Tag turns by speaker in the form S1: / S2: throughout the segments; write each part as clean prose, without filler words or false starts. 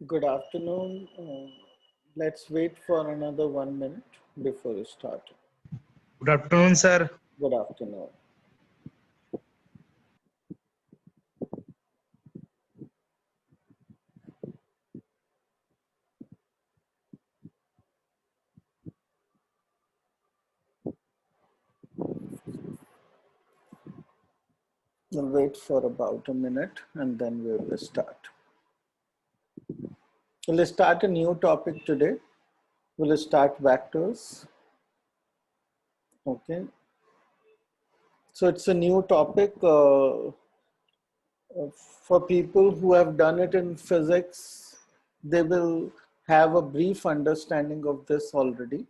S1: Good afternoon. Let's wait for another 1 minute before we start.
S2: Good afternoon, sir.
S1: Good afternoon. We'll wait for about a minute and then we will start. We'll start a new topic today. We'll start vectors. Okay. So it's a new topic for people who have done it in physics. They will have a brief understanding of this already.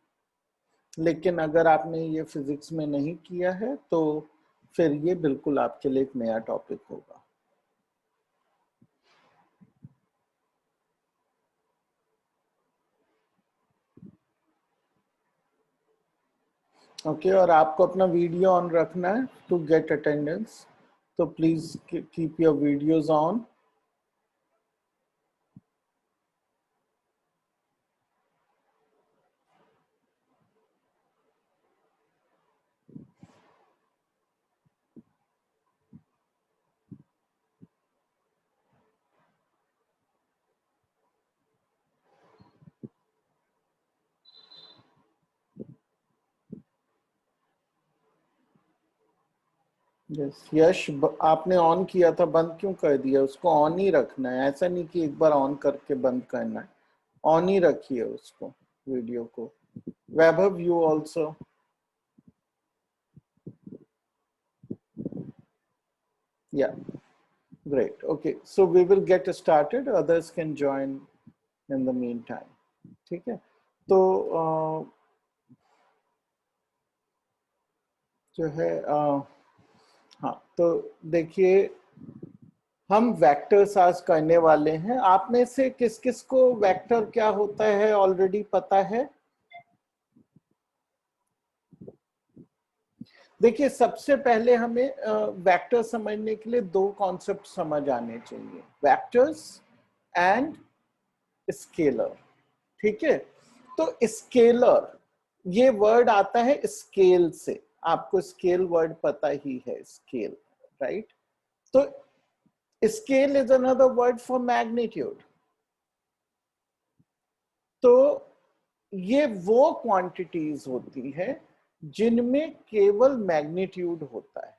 S1: लेकिन अगर आपने ये physics में नहीं किया है तो फिर ये बिल्कुल आपके लिए एक नया टॉपिक होगा. ओके और आपको अपना वीडियो ऑन रखना है टू गेट अटेंडेंस, तो please keep your videos on. Yash आपने ऑन किया था, बंद क्यों कर दिया? उसको ऑन ही रखना है, ऐसा नहीं कि एक बार ऑन करके बंद करना है. ऑन ही रखिए उसको, वीडियो को. वैभव, यू ऑल्सो. या great. Okay, so we will get started. Others can join in the meantime. ठीक है. तो जो है हाँ, तो देखिए हम वेक्टर्स आज करने वाले हैं. आप में से किस किस को वेक्टर क्या होता है ऑलरेडी पता है? देखिए सबसे पहले हमें वेक्टर समझने के लिए दो कॉन्सेप्ट समझ आने चाहिए, वेक्टर्स एंड स्केलर. ठीक है. तो स्केलर ये वर्ड आता है स्केल से. आपको स्केल वर्ड पता ही है, स्केल, राइट? तो scale is another word for magnitude. तो ये वो क्वांटिटीज होती है जिनमें केवल मैग्नीट्यूड होता है.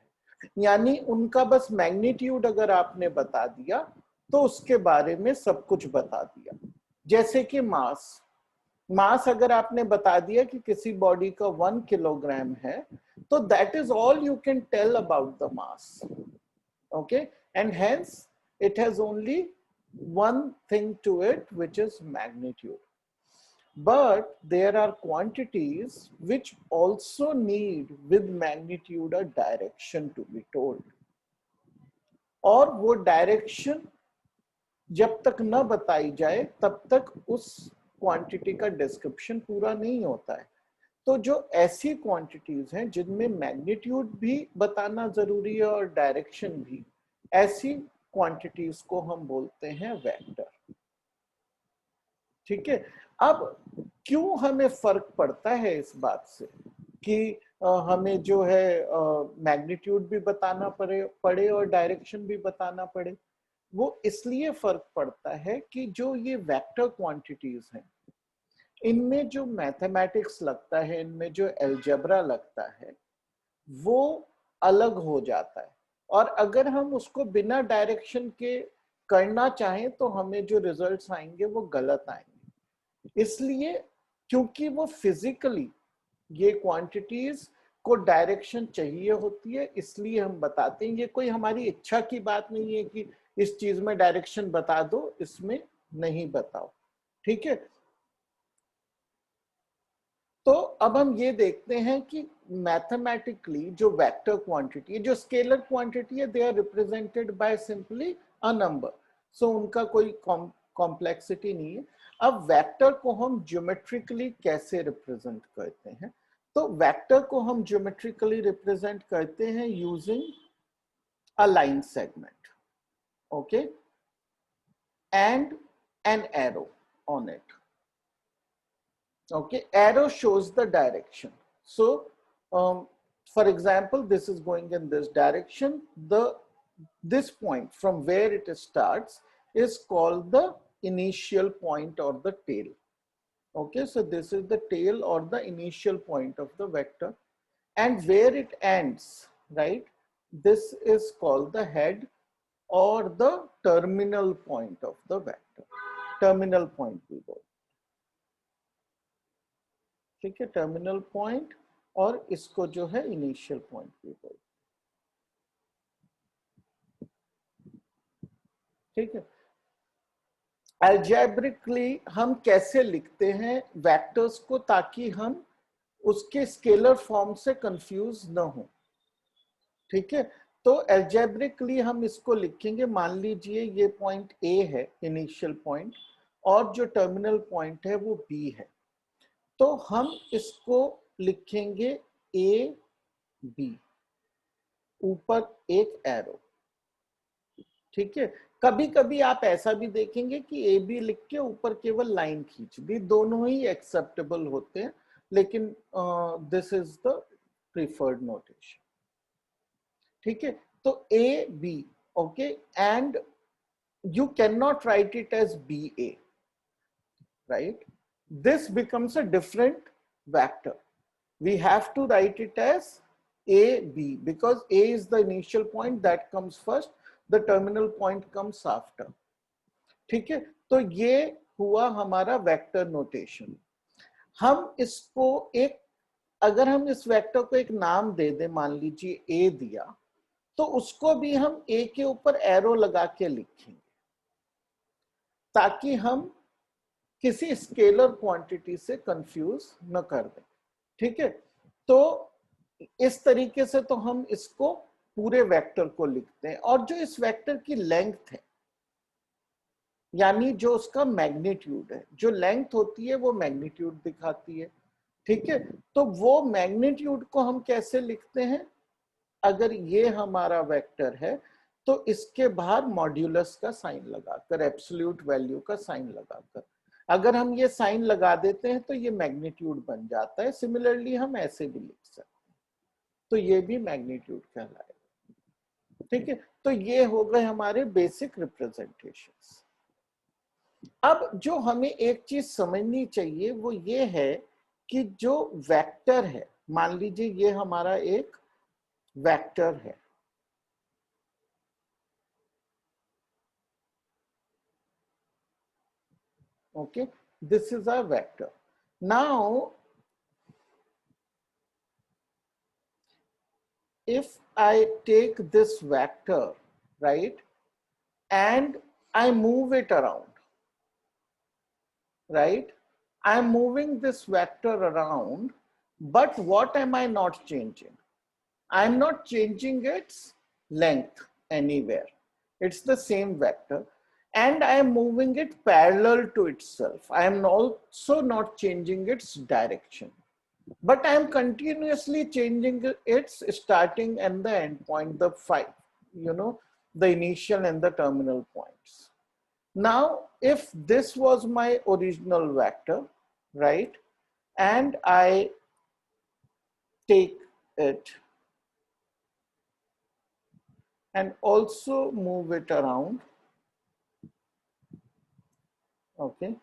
S1: यानी उनका बस मैग्नीट्यूड अगर आपने बता दिया तो उसके बारे में सब कुछ बता दिया. जैसे कि मास. मास अगर आपने बता दिया कि किसी बॉडी का 1 किलोग्राम है, तो that is all you can tell about the mass. Okay, and hence it has only one thing to it, which is magnitude. But there are quantities which also need with magnitude a direction to be told. और वो direction जब तक न बताई जाए तब तक उस क्वांटिटी का डिस्क्रिप्शन पूरा नहीं होता है. तो जो ऐसी क्वांटिटीज हैं जिनमें मैग्नीट्यूड भी बताना जरूरी है और डायरेक्शन भी, ऐसी क्वांटिटीज को हम बोलते हैं वेक्टर. ठीक है. अब क्यों हमें फर्क पड़ता है इस बात से कि हमें जो है मैग्नीट्यूड भी बताना पड़े और डायरेक्शन भी बताना पड़े? वो इसलिए फर्क पड़ता है कि जो ये वेक्टर क्वांटिटीज हैं, इनमें जो मैथमेटिक्स लगता है, इनमें जो अलजेब्रा लगता है, वो अलग हो जाता है. और अगर हम उसको बिना डायरेक्शन के करना चाहें तो हमें जो रिजल्ट्स आएंगे वो गलत आएंगे. इसलिए क्योंकि वो फिजिकली ये क्वांटिटीज को डायरेक्शन चाहिए होती है, इसलिए हम बताते हैं. ये कोई हमारी इच्छा की बात नहीं है कि इस चीज में डायरेक्शन बता दो, इसमें नहीं बताओ. ठीक है. तो अब हम ये देखते हैं कि मैथमेटिकली जो वेक्टर क्वांटिटी है, जो स्केलर क्वांटिटी है, they are represented by simply a number. So उनका कोई कॉम्प्लेक्सिटी नहीं है. अब वेक्टर को हम ज्योमेट्रिकली कैसे रिप्रेजेंट करते हैं? तो वेक्टर को हम ज्योमेट्रिकली रिप्रेजेंट करते हैं using a line segment. Okay, and an arrow on it. Okay, arrow shows the direction. So for example, this is going in this direction. This point from where it starts is called the initial point or the tail. Okay, so this is the tail or the initial point of the vector, and where it ends, right, this is called the head or the terminal point of the vector. Terminal point भी बोल, ठीक है, terminal point, और इसको जो है initial point भी बोल, ठीक है। अलजेब्रिकली हम कैसे लिखते हैं वेक्टर्स को ताकि हम उसके स्केलर फॉर्म से कंफ्यूज न हो, ठीक है। तो अलजेब्रिकली हम इसको लिखेंगे, मान लीजिए ये पॉइंट ए है इनिशियल पॉइंट, और जो टर्मिनल पॉइंट है वो बी है, तो हम इसको लिखेंगे ए बी, ऊपर एक एरो, ठीक है। कभी कभी आप ऐसा भी देखेंगे कि ए बी लिख के ऊपर केवल लाइन खींच दी, दोनों ही एक्सेप्टेबल होते हैं, लेकिन this is the preferred notation, ठीक है। तो A B, okay, and you cannot write it as BA, right? This becomes a different vector. We have to write it as AB because A is the initial point that comes first, the terminal point comes after, ठीक है। तो ये हुआ हमारा vector notation. हम इसको एक, अगर हम इस वेक्टर को एक नाम दे दें, मान लीजिए A दिया, तो उसको भी हम A के ऊपर एरो लगा के लिखेंगे ताकि हम किसी स्केलर क्वांटिटी से कंफ्यूज न कर दें, ठीक है। तो इस तरीके से तो हम इसको पूरे वेक्टर को लिखते हैं, और जो इस वेक्टर की लेंथ है, यानी जो उसका मैग्नीट्यूड है, जो लेंथ होती है वो मैग्नीट्यूड दिखाती है, ठीक है। तो वो मैग्नीट्यूड को हम कैसे लिखते हैं, अगर ये हमारा वेक्टर है तो इसके बाहर मॉड्यूलस का साइन लगाकर, एब्सोल्यूट वैल्यू का साइन लगाकर, अगर हम ये साइन लगा देते हैं तो ये मैग्नीट्यूड बन जाता है। सिमिलरली हम ऐसे भी लिख सकते हैं, तो ये भी मैग्नीट्यूड कहलाएगा, ठीक है। तो ये हो गए हमारे बेसिक रिप्रेजेंटेशंस। अब जो हमें एक चीज समझनी चाहिए वो ये है कि जो वेक्टर है, मान लीजिए ये हमारा एक वेक्टर है, okay, this is a vector. Now if I take this vector, right, and I move it around, right, I am moving this vector around, but what am I not changing? I am not changing its length anywhere, it's the same vector, and I am moving it parallel to itself. I am also not changing its direction, but I am continuously changing its starting and the end point, the the initial and the terminal points. Now, if this was my original vector, right, and I take it and also move it around, okay,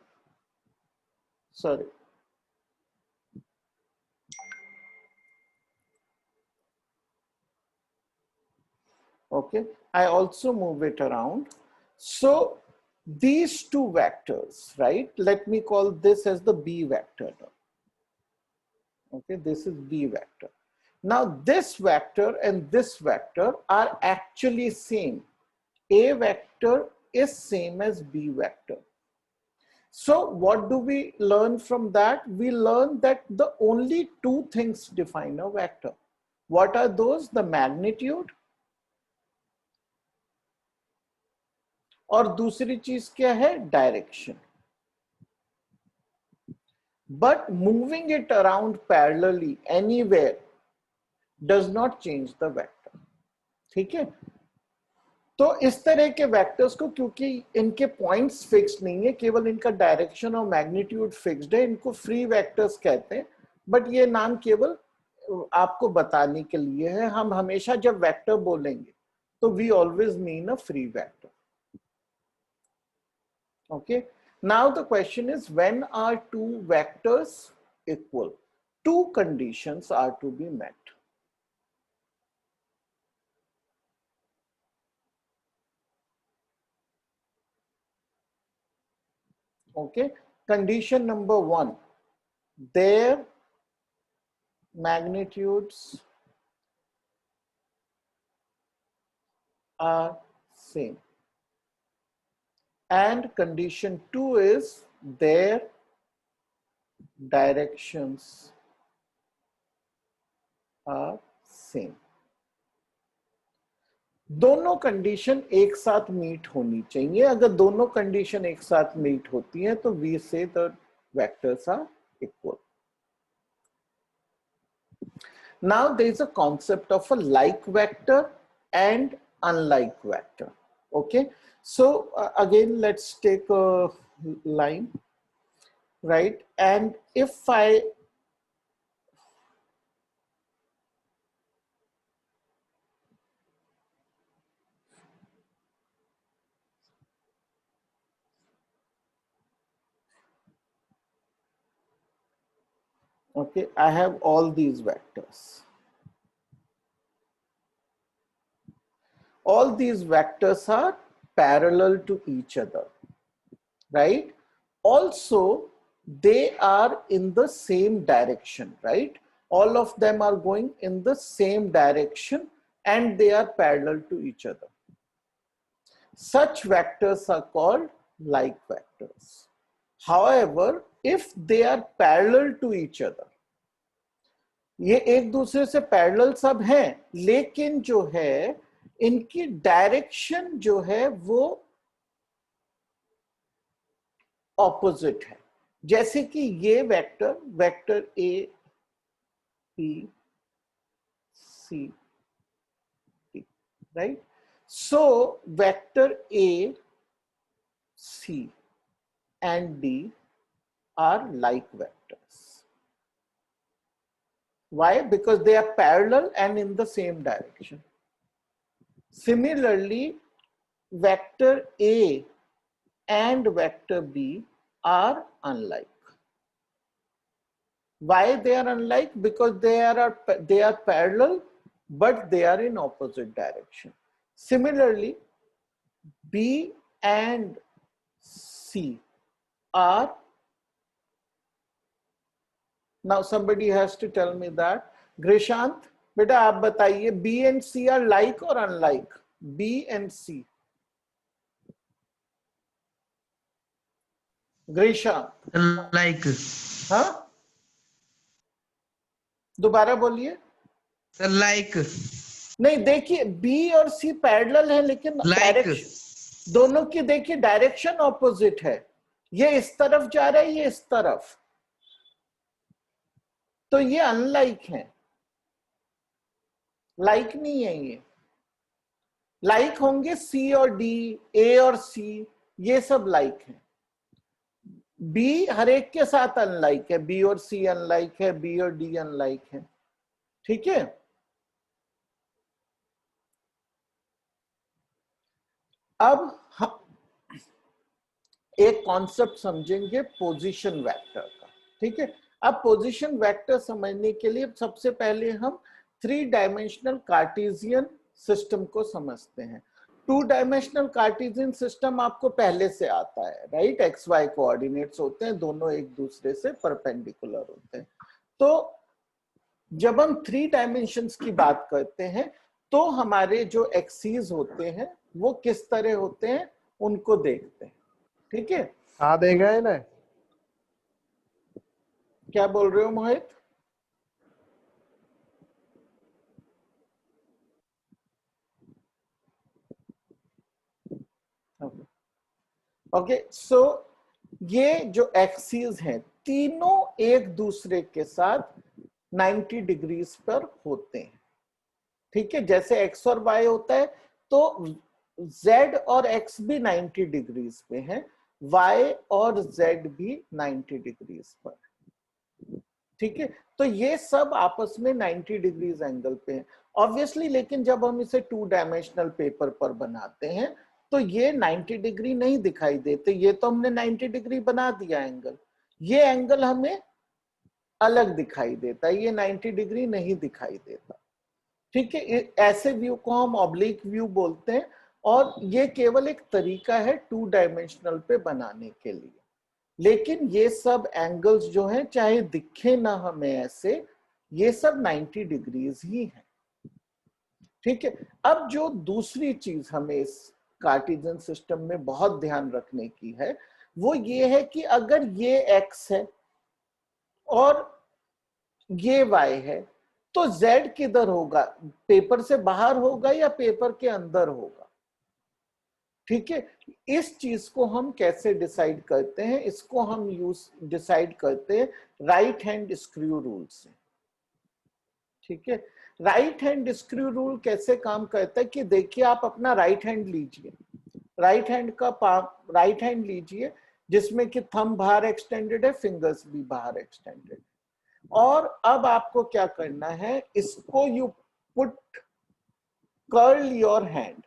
S1: sorry, okay, I also move it around. So these two vectors, right, let me call this as the B vector now. Okay, this is B vector. Now this vector and this vector are actually same. A vector is same as B vector. So what do we learn from that? We learn that the only two things define a vector. What are those? The magnitude, और दूसरी चीज क्या है? Direction. But moving it around parallelly anywhere does not change the vector. ठीक है? तो इस तरह के वेक्टर्स को, क्योंकि इनके पॉइंट्स फिक्स नहीं है, केवल इनका डायरेक्शन और मैग्नीट्यूड फिक्स्ड है, इनको फ्री वेक्टर्स कहते हैं। बट ये नाम केवल आपको बताने के लिए है। हम हमेशा जब वेक्टर बोलेंगे तो we always mean a free vector. Okay, now the question is, when are two vectors equal? Two conditions are to be met. Okay, condition number one, their magnitudes are same. And condition two is their directions are same. दोनों condition एक साथ meet होनी चाहिए। अगर दोनों condition एक साथ meet होती हैं तो we say the vectors are equal. Now there is a concept of a like vector and unlike vector. Okay, so again let's take a line, right? And if I okay, I have all these vectors. All these vectors are parallel to each other, right? Also, they are in the same direction, right? All of them are going in the same direction and they are parallel to each other. Such vectors are called like vectors. However, if they are parallel to each other, ये एक दूसरे से parallel सब हैं, लेकिन जो है इनकी डायरेक्शन जो है वो ऑपोजिट है। जैसे कि ये vector, vector A B C D, right? So vector A C and D are like vectors. Why? Because they are parallel and in the same direction. Similarly, vector A and vector B are unlike. Why they are unlike? Because they are parallel, but they are in opposite direction. Similarly, B and C are, now somebody has to tell me that. Grishant, बेटा आप बताइए, B and C are like or unlike? B and C. Grishant.
S2: like
S1: हाँ, दोबारा बोलिए।
S2: sir, like
S1: नहीं, देखिए B और C parallel है, लेकिन डायरेक्शन दोनों की देखिए डायरेक्शन ऑपोजिट है। ये इस तरफ जा रहा है, ये इस तरफ, तो ये अनलाइक है, लाइक नहीं है। ये लाइक होंगे सी और डी, ए और सी, ये सब लाइक हैं। बी हर एक के साथ अनलाइक है, बी और सी अनलाइक है, बी और डी अनलाइक है। ठीक है, अब हम एक कॉन्सेप्ट समझेंगे पोजीशन वेक्टर का। ठीक है, अब पोजीशन वेक्टर समझने के लिए सबसे पहले हम 3 डायमेंशनल कार्टेशियन सिस्टम को समझते हैं। 2 डायमेंशनल कार्टेशियन सिस्टम आपको पहले से आता है, राइट? एक्स वाई कोऑर्डिनेट्स होते हैं, दोनों एक दूसरे से परपेंडिकुलर होते हैं। तो जब हम 3 डायमेंशंस की बात करते हैं तो हमारे जो एक्सीज होते हैं वो किस तरह होते हैं उनको देखते हैं। ठीक है,
S3: आ दे गए ना?
S1: क्या बोल रहे हो मोहित? ओके, सो ये जो एक्सीज हैं तीनों एक दूसरे के साथ 90 डिग्रीज पर होते हैं। ठीक है, जैसे एक्स और वाई होता है तो z और x भी 90 डिग्रीज पे हैं, y और z भी 90 डिग्रीज पर, ठीक है। तो ये सब आपस में 90 डिग्रीज एंगल पे हैं ऑब्वियसली, लेकिन जब हम इसे 2 डायमेंशनल पेपर पर बनाते हैं तो ये 90 डिग्री नहीं दिखाई देते, ये तो हमने 90 डिग्री बना दिया एंगल, ये एंगल हमें अलग दिखाई देता है, ये 90 डिग्री नहीं दिखाई देता, ठीक है। ऐसे व्यू को हम ऑब्लिक व्यू बोलते हैं, और ये केवल एक तरीका है 2 डायमेंशनल पे बनाने के लिए। लेकिन ये सब एंगल्स जो हैं, चाहे दिखे ना हमें ऐसे, ये सब 90 डिग्रीज ही हैं, ठीक है। अब जो दूसरी चीज हमें इस कार्टेशियन सिस्टम में बहुत ध्यान रखने की है, वो ये है कि अगर ये x है और ये y है, तो z किधर होगा, पेपर से बाहर होगा या पेपर के अंदर होगा, ठीक है। इस चीज को हम कैसे डिसाइड करते हैं, इसको हम डिसाइड करते हैं राइट हैंड स्क्रू रूल से, ठीक है। राइट हैंड स्क्रू रूल कैसे काम करता है कि देखिए, आप अपना राइट हैंड लीजिए, राइट हैंड लीजिए जिसमें कि थंब बाहर एक्सटेंडेड है, फिंगर्स भी बाहर एक्सटेंडेड, और अब आपको क्या करना है, इसको you put curl your hand,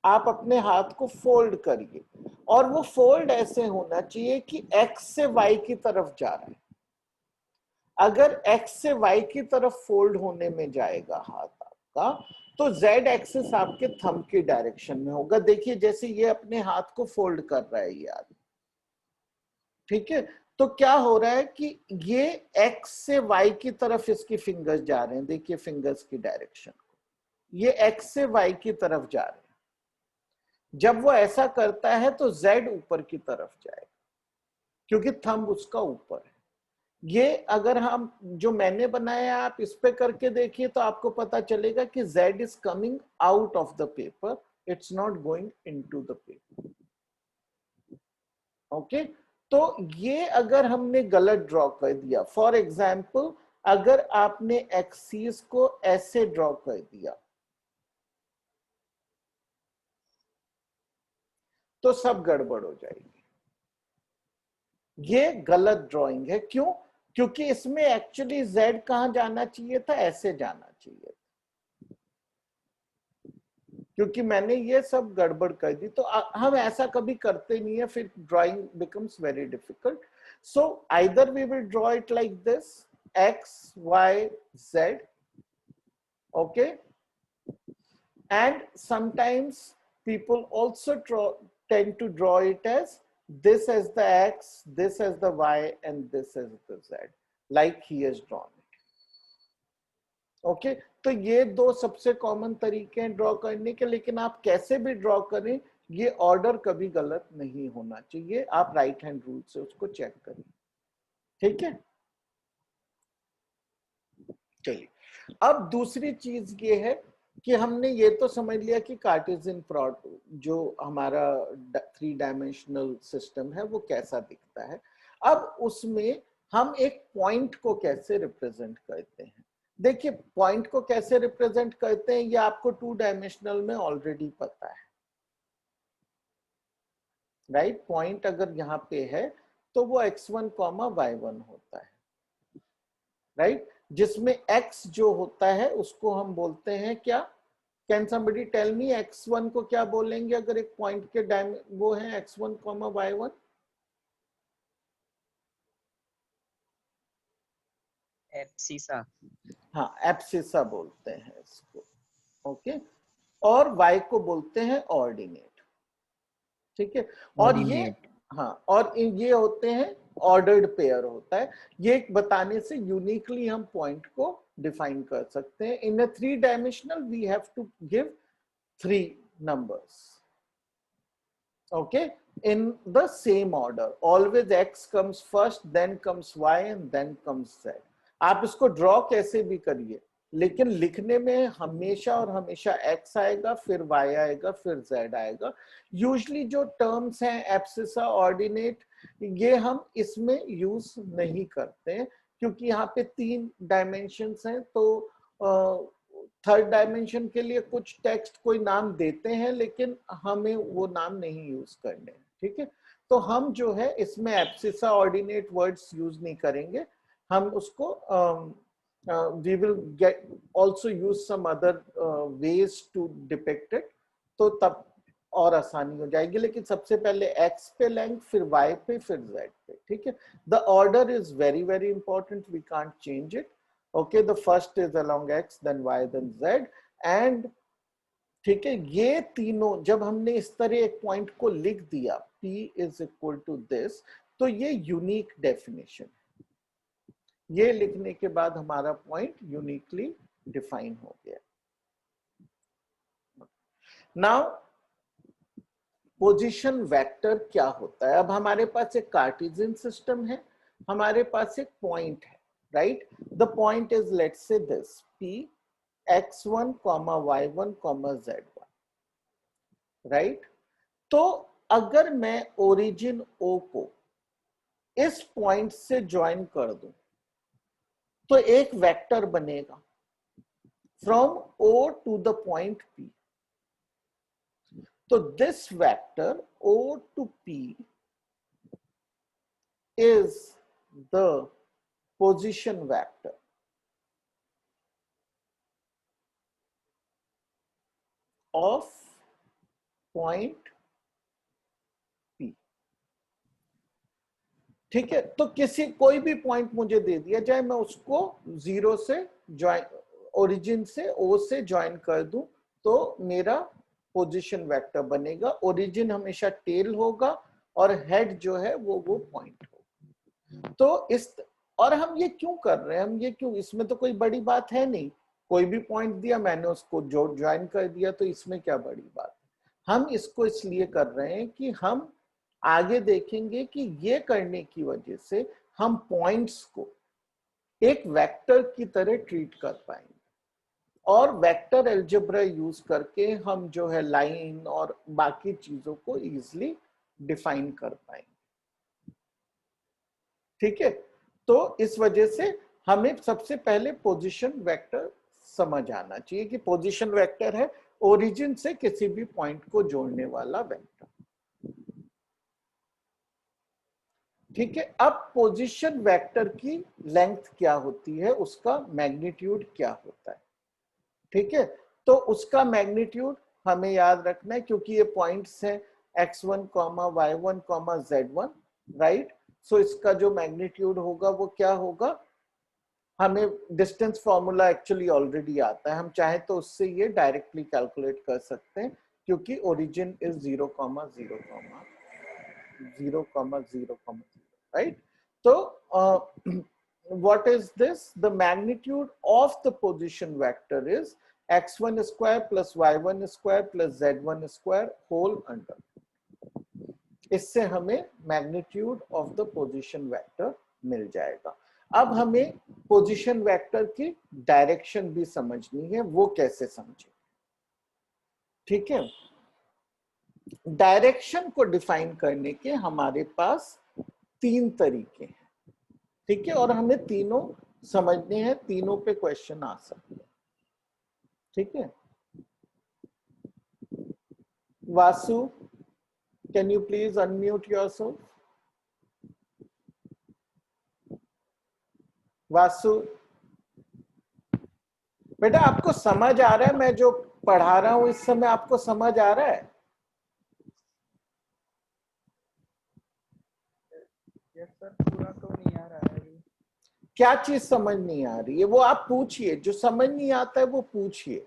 S1: आप अपने हाथ को फोल्ड करिए, और वो फोल्ड ऐसे होना चाहिए कि x से y की तरफ जा रहा है। अगर x से y की तरफ फोल्ड होने में जाएगा हाथ आपका, तो z एक्सिस आपके थंब की डायरेक्शन में होगा। देखिए जैसे ये अपने हाथ को फोल्ड कर रहा है ये आदमी, ठीक है। तो क्या हो रहा है कि ये x से y की तरफ इसकी फिंगर्स जा रहे हैं, देखिए फिंगर्स की डायरेक्शन, ये x से y की तरफ जा रहे हैं। जब वो ऐसा करता है तो z ऊपर की तरफ जाएगा, क्योंकि थंब उसका ऊपर है। ये अगर हम जो मैंने बनाया आप इस पे करके देखिए तो आपको पता चलेगा कि z is coming out of the paper, it's not going into the paper, okay. तो ये अगर हमने गलत ड्रॉ कर दिया, फॉर एग्जाम्पल अगर आपने एक्सिस को ऐसे ड्रॉ कर दिया तो सब गड़बड़ हो जाएगी, ये गलत ड्राइंग है। क्यों? क्योंकि इसमें एक्चुअली z कहां जाना चाहिए था, ऐसे जाना चाहिए, क्योंकि मैंने ये सब गड़बड़ कर दी। तो हम ऐसा कभी करते नहीं है, फिर drawing becomes very difficult. So either we will draw it like this, x y z, okay, and sometimes people also tend to draw it as this as the x, this as the y, and this as the z, like he has drawn it, okay. तो ये दो सबसे common तरीके हैं draw करने के, लेकिन आप कैसे भी ड्रॉ करें ये ऑर्डर कभी गलत नहीं होना चाहिए, आप राइट हैंड रूल से उसको चेक करें, ठीक है। चलिए, अब दूसरी चीज ये है कि हमने ये तो समझ लिया कि कार्टेशियन जो हमारा 3 डायमेंशनल सिस्टम है वो कैसा दिखता है। अब उसमें हम एक पॉइंट को कैसे रिप्रेजेंट करते हैं। देखिए पॉइंट को कैसे रिप्रेजेंट करते हैं ये आपको 2 डायमेंशनल में ऑलरेडी पता है, राइट। पॉइंट अगर यहाँ पे है तो वो x1, y1 होता है, राइट। जिसमें x जो होता है उसको हम बोलते हैं क्या, can somebody tell me x1 को क्या बोलेंगे अगर एक पॉइंट के वो है x1, y1?
S3: एब्सिसा।
S1: हाँ एब्सिसा बोलते हैं इसको, ओके। और y को बोलते हैं ऑर्डिनेट, ठीक है। और ये हाँ, और ये होते हैं ऑर्डर्ड पेयर होता है। ये बताने से यूनिकली हम पॉइंट को डिफाइन कर सकते हैं। In a 3 dimensional we have to give 3 numbers, okay, in the same order. Always x comes first, then comes y, and then comes z. आप इसको ड्रॉ कैसे भी करिए, लेकिन लिखने में हमेशा और हमेशा x आएगा, फिर y आएगा, फिर z आएगा। यूजली जो टर्म्स हैं एब्सिसा, ऑर्डिनेट, ये हम इसमें यूज नहीं करते हैं, क्योंकि यहाँ पे 3 डायमेंशंस हैं, तो थर्ड डायमेंशन के लिए कुछ टेक्स्ट कोई नाम देते हैं लेकिन हमें वो नाम नहीं यूज करने हैं, ठीक है। तो हम जो है इसमें एब्सिसा ऑर्डिनेट वर्ड्स यूज नहीं करेंगे, हम उसको we will get also use some other ways to depict it, तो तब और आसानी हो जाएगी। लेकिन सबसे पहले x पे लेंथ, फिर y पे, फिर z पे, ठीक है। The order is very very important, we can't change it. Okay, the first is along x, then y, then z, and ठीक है। ये तीनों जब हमने इस तरह एक पॉइंट को लिख दिया p is equal to this, तो ये यूनिक डेफिनेशन, ये लिखने के बाद हमारा पॉइंट यूनिकली डिफाइन हो गया। नाउ पोजीशन वेक्टर क्या होता है? अब हमारे पास एक कार्टेशियन सिस्टम है, हमारे पास एक पॉइंट है, right. The point is let's say this p x1, y1, z1, right. तो अगर मैं ओरिजिन O को इस पॉइंट से ज्वाइन कर दूं तो एक वेक्टर बनेगा from O to the point P। तो this vector O to P is the position vector of point P, ठीक है। तो किसी कोई भी पॉइंट मुझे दे दिया जाए, मैं उसको जीरो से ज्वाइन, ओरिजिन से O से ज्वाइन कर दूं तो मेरा पोजीशन वेक्टर बनेगा। ओरिजिन हमेशा टेल होगा और हेड जो है वो पॉइंट होगा। तो इस, और हम ये क्यों कर रहे हैं, हम ये क्यों, इसमें तो कोई बड़ी बात है नहीं, कोई भी पॉइंट दिया मैंने उसको ज्वाइन कर दिया, तो इसमें क्या बड़ी बात है। हम इसको इसलिए कर रहे हैं कि हम आगे देखेंगे कि ये करने की वजह से हम पॉइंट्स को एक वेक्टर की तरह ट्रीट कर पाएंगे और वेक्टर अलजेब्रा यूज करके हम जो है लाइन और बाकी चीजों को इजीली डिफाइन कर पाएंगे, ठीक है। तो इस वजह से हमें सबसे पहले पोजीशन वेक्टर समझ आना चाहिए कि पोजीशन वेक्टर है ओरिजिन से किसी भी पॉइंट को जोड़ने वाला वेक्टर, ठीक है। अब पोजीशन वेक्टर की लेंथ क्या होती है, उसका मैग्नीट्यूड क्या होता है, ठीक है। तो उसका मैग्नीट्यूड हमें याद रखना है क्योंकि ये पॉइंट्स हैं x1, y1, z1, राइट। सो इसका जो मैग्नीट्यूड होगा वो क्या होगा, हमें डिस्टेंस फॉर्मूला एक्चुअली ऑलरेडी आता है, हम चाहे तो उससे ये डायरेक्टली कैलकुलेट कर सकते हैं क्योंकि ओरिजिन इज 0, 0, 0, 0, राइट। तो what is this? The magnitude of the position vector is x1 square plus y1 square plus z1 square whole under। इससे हमें magnitude of the position vector मिल जाएगा। अब हमें पोजीशन वेक्टर की डायरेक्शन भी समझनी है, वो कैसे समझे, ठीक है। डायरेक्शन को डिफाइन करने के हमारे पास तीन तरीके हैं, ठीक है, और हमें तीनों समझने हैं, तीनों पे क्वेश्चन आ सकते हैं, ठीक है। Vasu, can you please unmute yourself? Vasu बेटा, आपको समझ आ रहा है मैं जो पढ़ा रहा हूं इस समय, आपको समझ आ रहा है?
S3: यस सर, पूरा तो नहीं आ रहा है।
S1: क्या चीज समझ नहीं आ रही है वो आप पूछिए, जो समझ नहीं आता है वो पूछिए।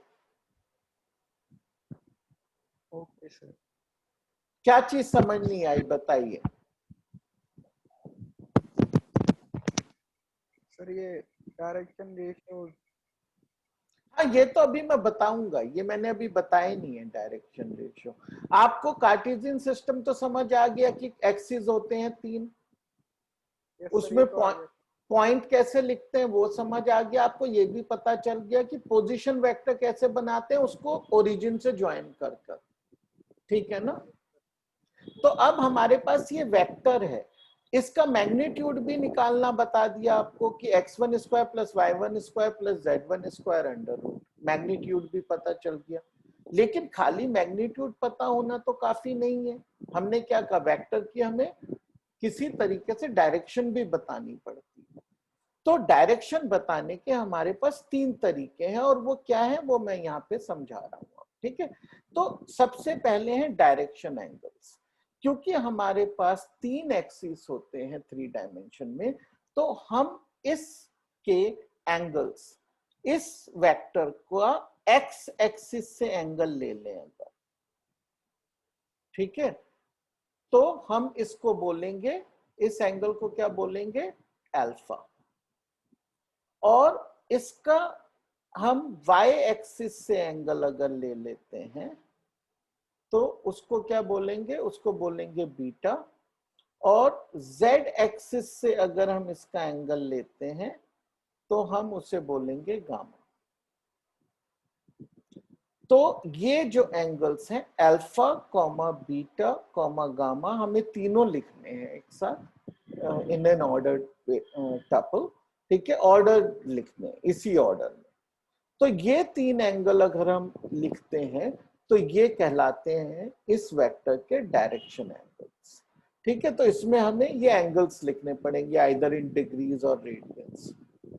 S3: Okay sir.
S1: क्या चीज समझ नहीं आई बताइए।
S3: सर ये डायरेक्शन रेशियो।
S1: हाँ, ये तो अभी मैं बताऊंगा, ये मैंने अभी बताया नहीं है डायरेक्शन रेशियो। आपको कार्टेशियन सिस्टम तो समझ आ गया कि एक्सिस होते हैं तीन, उसमें पॉइंट कैसे लिखते हैं वो समझ आ गया आपको। ये भी पता चल गया कि पोजीशन वेक्टर कैसे बनाते हैं, उसको ओरिजिन से ज्वाइन कर कर, ठीक है ना। तो अब हमारे पास ये वेक्टर है, इसका मैग्नीट्यूड भी निकालना बता दिया आपको कि x1 square plus y1 square plus z1 square under root, magnitude भी पता चल गया। लेकिन खाली मैग्नीट्यूड पता होना तो काफी नहीं है, हमने क्या कहा, वेक्टर की हमें किसी तरीके से डायरेक्शन भी बतानी पड़ती है। तो डायरेक्शन बताने के हमारे पास 3 तरीके हैं, और वो क्या है वो मैं यहाँ पे समझा रहा हूँ, ठीक है। तो सबसे पहले हैं डायरेक्शन एंगल्स। क्योंकि हमारे पास 3 एक्सिस होते हैं 3 डायमेंशन में, तो हम इसके एंगल्स, इस वेक्टर का एक्स एक्सिस से एंगल ले लें अगर, ठीक है, तो हम इसको बोलेंगे, इस एंगल को क्या बोलेंगे, अल्फा। और इसका हम y एक्सिस से एंगल अगर ले लेते हैं तो उसको क्या बोलेंगे, उसको बोलेंगे बीटा। और z एक्सिस से अगर हम इसका एंगल लेते हैं तो हम उसे बोलेंगे गामा। तो ये जो एंगल्स हैं alpha comma beta comma gamma, हमें तीनों लिखने हैं एक साथ इन एन ऑर्डर टपल, ठीक है, ऑर्डर लिखने इसी ऑर्डर में। तो ये 3 एंगल अगर हम लिखते हैं तो ये कहलाते हैं इस वेक्टर के डायरेक्शन एंगल्स, ठीक है। तो इसमें हमें ये एंगल्स लिखने पड़ेंगे आइदर इन डिग्रीज और रेडियंस,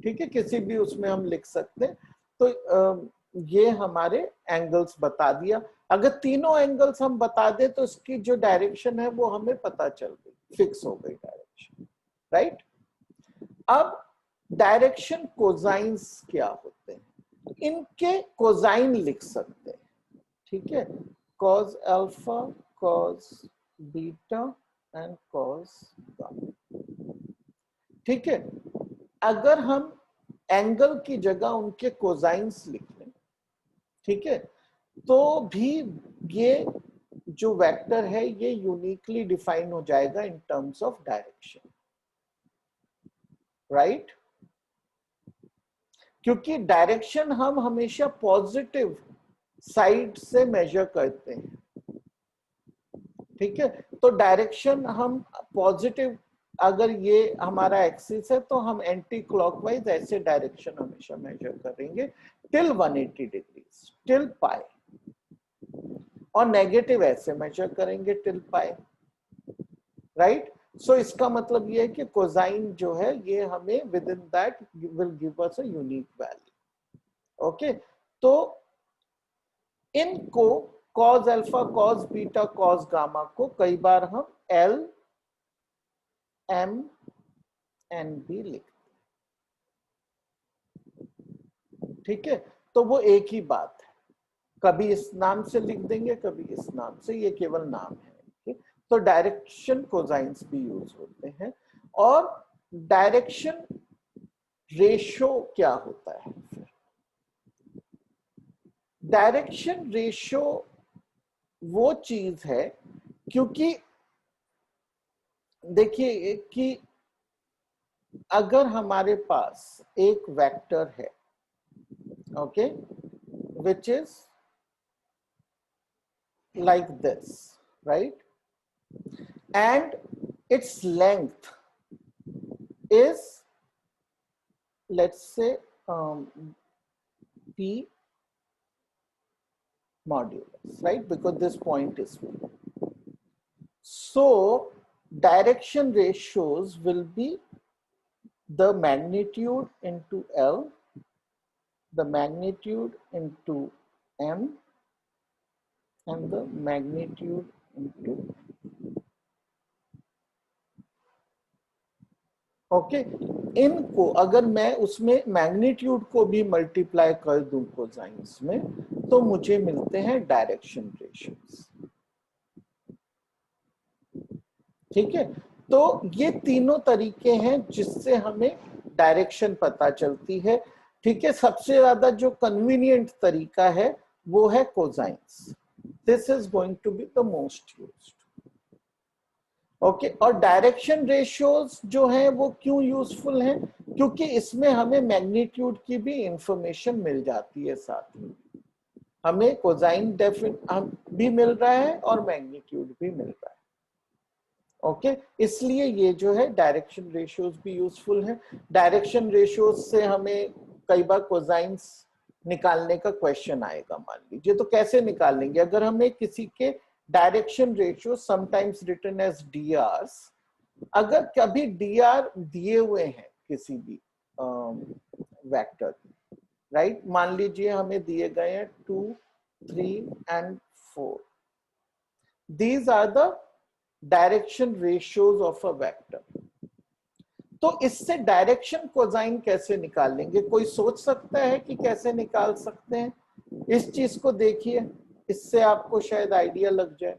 S1: ठीक है, किसी भी उसमें हम लिख सकते हैं। तो ये हमारे एंगल्स बता दिया। अगर तीनों एंगल्स हम बता दें तो इसकी जो डायरेक्शन है वो हमें पता चल गई, फिक्स हो गई डायरेक्शन, राइट। अब डायरेक्शन कोसाइंस क्या होते हैं, इनके कोसाइन लिख सकते हैं, ठीक है, cos alpha, cos beta and cos gamma, ठीक है। अगर हम एंगल की जगह उनके कोसाइंस लिख लें, ठीक है, तो भी ये जो वेक्टर है ये यूनिकली डिफाइन हो जाएगा in terms of direction, right. क्योंकि डायरेक्शन हम हमेशा पॉजिटिव साइड से मेजर करते हैं, ठीक है। तो डायरेक्शन हम पॉजिटिव, अगर ये हमारा एक्सिस है तो हम एंटी क्लॉकवाइज ऐसे डायरेक्शन हमेशा मेजर करेंगे टिल 180 डिग्रीज, टिल पाई, और नेगेटिव ऐसे मेजर करेंगे टिल पाई, राइट। सो इसका मतलब ये है कि कोसाइन जो है ये हमें with in that will give us a unique value, okay. तो इनको cos alpha, cos beta, cos gamma को कई बार हम L M N भी लिखते हैं, ठीक है। तो वो एक ही बात है, कभी इस नाम से लिख देंगे कभी इस नाम से, ये केवल नाम है, ठीक। तो डायरेक्शन कोसाइंस भी यूज होते हैं। और डायरेक्शन रेशो क्या होता है फिर, डायरेक्शन रेशो वो चीज है, क्योंकि देखिए कि अगर हमारे पास एक वेक्टर है, okay, which is like this, right, and its length is, let's say, p modulus, right, because this point is p. So direction ratios will be the magnitude into L, the magnitude into M, and the magnitude into, okay. इनको अगर मैं उसमें magnitude को भी multiply कर दूं cosines में तो मुझे मिलते हैं डायरेक्शन रेशियोज, ठीक है। तो ये तीनों तरीके हैं जिससे हमें डायरेक्शन पता चलती है, ठीक है। सबसे ज्यादा जो कन्वीनियंट तरीका है वो है cosines, this is going to be the most used, okay. और डायरेक्शन रेशियोज जो है वो क्यों यूजफुल हैं, क्योंकि इसमें हमें मैग्नीट्यूड की भी इंफॉर्मेशन मिल जाती है, साथ में हमें कोसाइन भी मिल रहा है और मैग्नीट्यूड भी मिल रहा है, ओके। इसलिए ये जो है डायरेक्शन रेशियोज भी यूजफुल है। डायरेक्शन रेशियोज से हमें कई बार कोसाइंस निकालने का क्वेश्चन आएगा मान लीजिए, तो कैसे निकालेंगे? अगर हमें किसी के direction ratio sometimes written as DR, अगर कभी डीआर दिए हुए हैं किसी भी वेक्टर, राइट, मान लीजिए हमें दिए गए हैं 2, 3 and 4, these are the direction ratios of a vector। तो इससे डायरेक्शन कोसाइन कैसे निकालेंगे? कोई सोच सकता है कि कैसे निकाल सकते हैं? इस चीज को देखिए, इससे आपको शायद आइडिया लग जाए।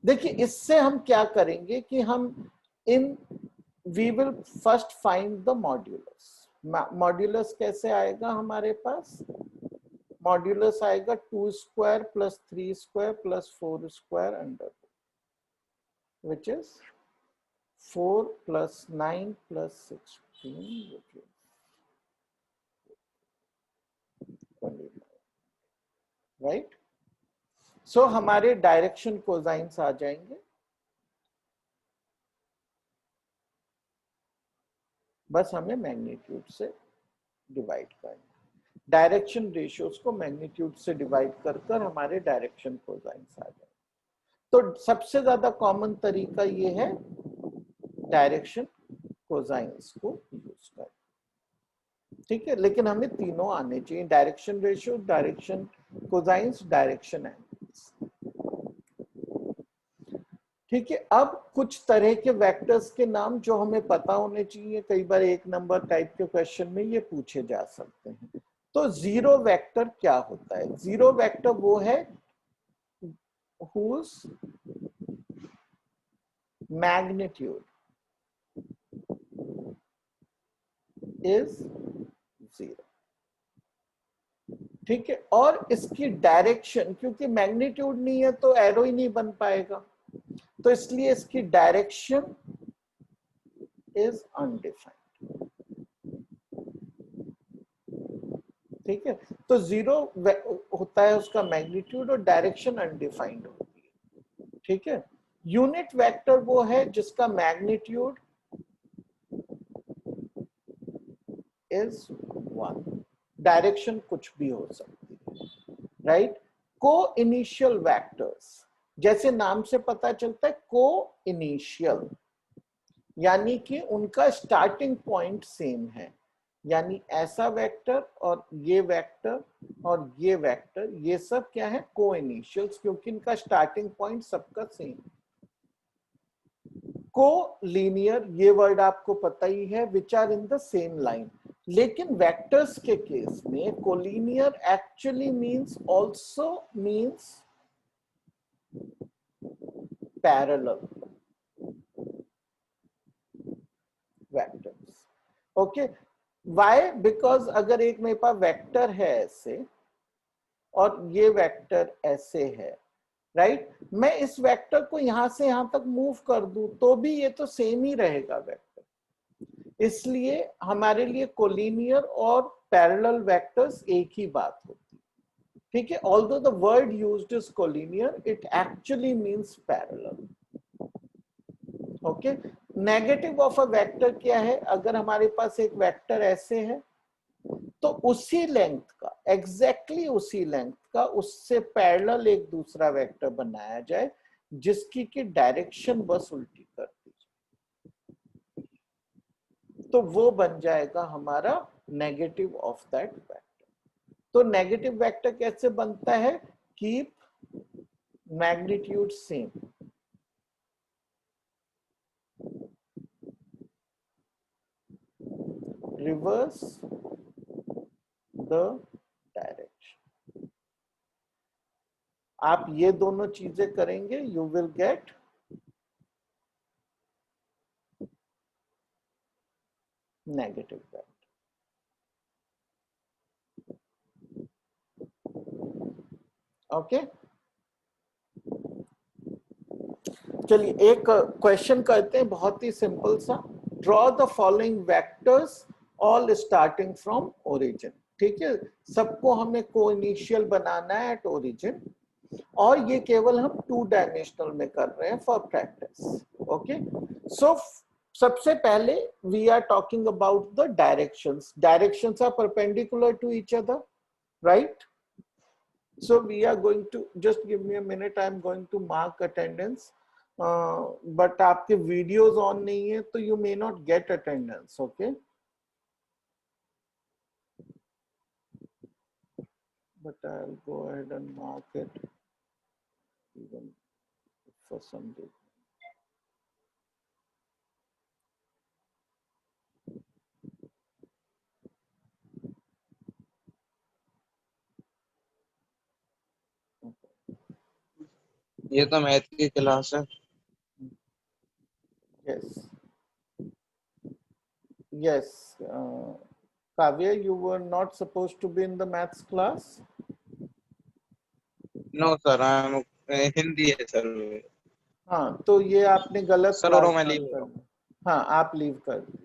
S1: देखिए, इससे हम क्या करेंगे कि हम we will first find the modulus. Modulus कैसे आएगा हमारे पास? मॉड्यूलस आएगा 2 square plus 3 square plus 4 square under, which is 4 plus 9 plus 16, which is 29, right? So हमारे डायरेक्शन कोसाइंस आ जाएंगे, बस हमें मैग्नीट्यूड से डिवाइड करना। डायरेक्शन रेशियोज को मैग्नीट्यूड से डिवाइड कर कर हमारे डायरेक्शन कोसाइंस आ जाएंगे। तो सबसे ज्यादा कॉमन तरीका ये है डायरेक्शन कोसाइंस को यूज कर, ठीक है। लेकिन हमें तीनों आने चाहिए, direction ratio, direction cosines, direction angles, ठीक है। अब कुछ तरह के वेक्टर्स के नाम जो हमें पता होने चाहिए, कई बार 1 नंबर टाइप के क्वेश्चन में ये पूछे जा सकते हैं। तो जीरो वेक्टर क्या होता है? जीरो वेक्टर वो है whose magnitude is 0, ठीक है। और इसकी डायरेक्शन, क्योंकि मैग्नीट्यूड नहीं है तो एरो ही नहीं बन पाएगा, तो इसलिए इसकी डायरेक्शन इज अनडिफाइंड, ठीक है। तो 0 होता है उसका मैग्नीट्यूड और डायरेक्शन अनडिफाइंड होती है, ठीक है। यूनिट वेक्टर वो है जिसका मैग्नीट्यूड इज 1, डायरेक्शन कुछ भी हो सकती है, राइट। को इनिशियल वेक्टर्स, जैसे नाम से पता चलता है को इनिशियल, यानी कि उनका स्टार्टिंग पॉइंट सेम है, यानी ऐसा वेक्टर और ये वेक्टर और ये वेक्टर, ये सब क्या है? को इनिशियल्स, क्योंकि इनका स्टार्टिंग पॉइंट सबका सेम। को लीनियर, ये वर्ड आपको पता ही है, which are in the same line. लेकिन वेक्टर्स के केस में collinear actually means also means parallel vectors, okay. Why? Because अगर एक मेरे पास वेक्टर है ऐसे और ये वेक्टर ऐसे है, राइट, मैं इस वेक्टर को यहां से यहां तक मूव कर दूं तो भी ये तो सेम ही रहेगा वेक्टर। इसलिए हमारे लिए कोलिनियर और पैरेलल वेक्टर्स एक ही बात होती है, ठीक है। Although the word used is collinear, it actually means parallel, okay. Negative of a vector क्या है? अगर हमारे पास एक वेक्टर ऐसे है तो उसी लेंथ का, एग्जैक्टली उसी लेंथ का, उससे पैरेलल एक दूसरा वेक्टर बनाया जाए जिसकी की डायरेक्शन बस उल्टी कर दी जाए, तो वो बन जाएगा हमारा नेगेटिव ऑफ दैट वेक्टर। तो नेगेटिव वेक्टर कैसे बनता है? Keep magnitude same, reverse the direction. आप ये दोनों चीजें करेंगे, you will get negative vector, okay. चलिए एक क्वेश्चन करते हैं, बहुत ही सिंपल सा। Draw the following vectors all starting from origin, ठीक है। सबको हमें को इनिशियल बनाना है एट ओरिजिन, और ये केवल हम 2 डायमेंशनल में कर रहे हैं फॉर प्रैक्टिस, ओके। सो सबसे पहले we are talking about the directions. Directions are perpendicular to each other, right? So we are going to, just give me a minute, I am going to mark attendance. But आपके videos on नहीं है तो you may not get attendance, okay? But I'll go ahead and mark it even for some day.
S4: ये तो math की class है.
S1: Yes. Yes. Kavya, you were not supposed to be in the maths class?
S4: No sir, I am Hindi है sir.
S1: हाँ, तो ये आपने गलत
S4: सर और
S1: क्लास
S4: मैं
S1: ज्वाइन
S4: लीव
S1: कर दी. हाँ, आप लीव कर दीजिए.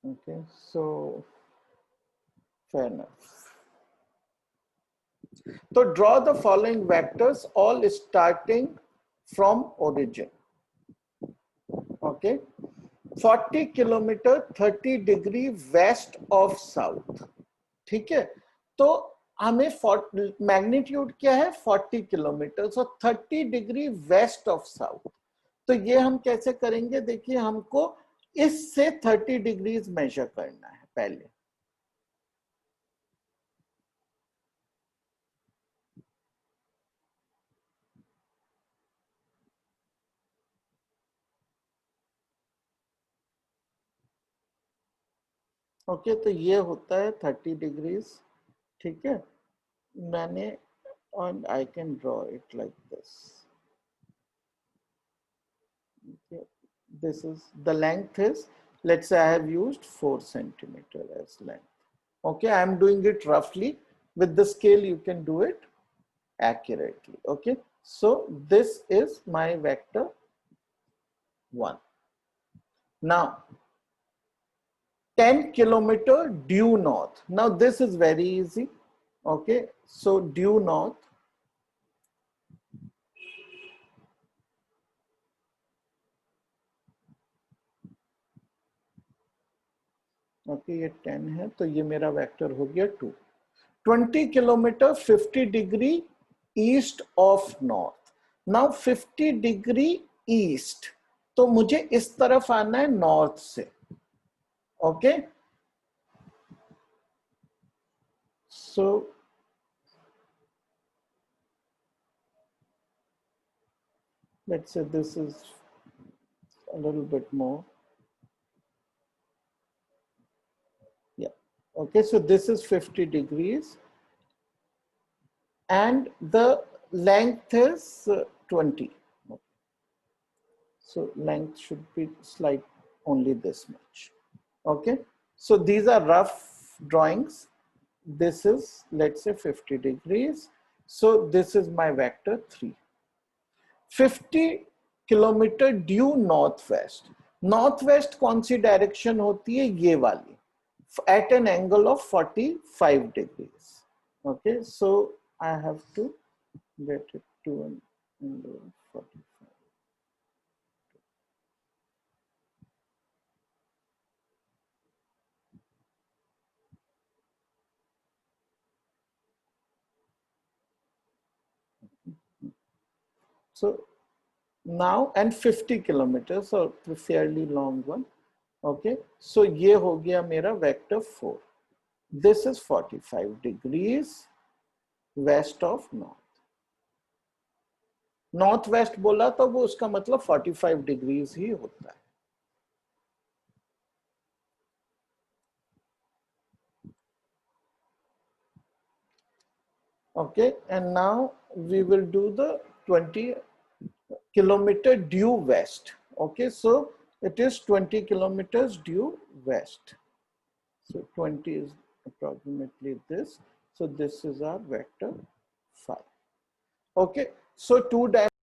S1: Okay, so fair enough. So draw the following vectors, all starting from origin. Okay, 40 kilometre 30 degree west of south. ठीक है, तो हमें मैग्नीट्यूड क्या है 40 kilometre, so 30 degree west of south. तो ये हम कैसे करेंगे, देखिए हमको इससे 30 डिग्रीज मेजर करना है पहले. ओके, तो ये होता है 30 डिग्रीज. ठीक है, मैंने, and I can draw it like this. Okay. This is the length is, let's say I have used 4 centimeter as length. Okay, I am doing it roughly. With the scale you can do it accurately. Okay, so this is my vector 1. Now 10 kilometer due north. Now this is very easy. Okay, so due north, okay ये 10 है तो ये मेरा vector हो गया 2. 20 kilometre 50 degree east of north. Now 50 degree east, तो मुझे इस तरफ आना है नॉर्थ से. Okay, so let's say this is a little bit more. Yeah, okay, so this is 50 degrees and the length is 20. So length should be slight, only this much. Okay, so these are rough drawings. This is, let's say 50 degrees. So this is my vector 3. 50 kilometre due north west. North west कौन सी direction होती है, ये वाली, at an angle of 45 degrees. Okay, so I have to get it to an angle of 45. So now, and 50 kilometers, so a fairly long one. Okay, so ये हो गया मेरा vector 4. This is 45 degrees west of north. North west बोला तो वो उसका मतलब 45 degrees ही होता है. Okay, and now we will do the 20 kilometer due west. Okay, so it is 20 kilometers due west. So 20 is approximately this. So this is our vector 5. Okay, so 2 dimensions.